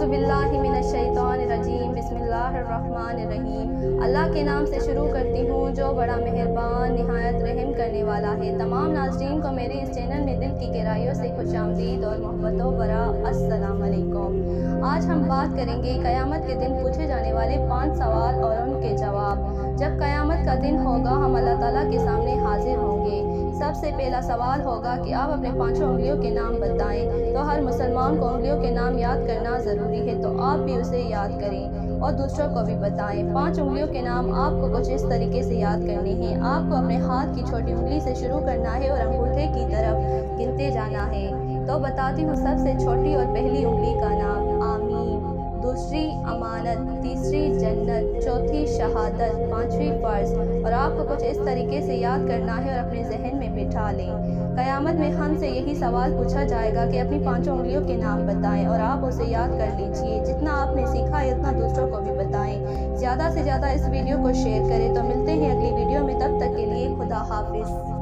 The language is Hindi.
औज़ुबिल्लाहिमिनश्शैतानिर्रजीम बिस्मिल्लाहिर्रहमानिर्रहीम। अल्लाह के नाम से शुरू करती हूँ जो बड़ा मेहरबान निहायत रहम करने वाला है। तमाम नाज़रीन को मेरे इस चैनल में दिल की गहराइयों से खुशामदीद और मोहब्बतों भरा अस्सलाम वालेकुम। आज हम बात करेंगे क़यामत के दिन पूछे जाने वाले 5 सवाल और उनके जवाब। जब क़यामत का दिन होगा हम अल्लाह ताला के सामने हाजिर होंगे। सबसे पहला सवाल होगा कि आप अपने 5 उंगलियों के नाम बताएं। तो हर मुसलमान को उंगलियों के नाम याद करना ज़रूरी है, तो आप भी उसे याद करें और दूसरों को भी बताएं। 5 उंगलियों के नाम आपको कुछ इस तरीके से याद करने हैं। आपको अपने हाथ की छोटी उंगली से शुरू करना है और अंगूठे की तरफ गिनते जाना है। तो बताती हूँ सबसे छोटी और पहली उंगली का नाम आमीन, दूसरी अमानत, तीसरी जन्नत, चौथी शहादत, 5वीं फ़र्ज़। और आपको कुछ इस तरीके से याद करना है और अपने जहन में बिठा लें। क़यामत में हमसे यही सवाल पूछा जाएगा कि अपनी 5 उंगलियों के नाम बताएं और आप उसे याद कर लीजिए। जितना आपने सीखा है उतना दूसरों को भी बताएं। ज़्यादा से ज़्यादा इस वीडियो को शेयर करें। तो मिलते हैं अगली वीडियो में, तब तक के लिए खुदा हाफिज़।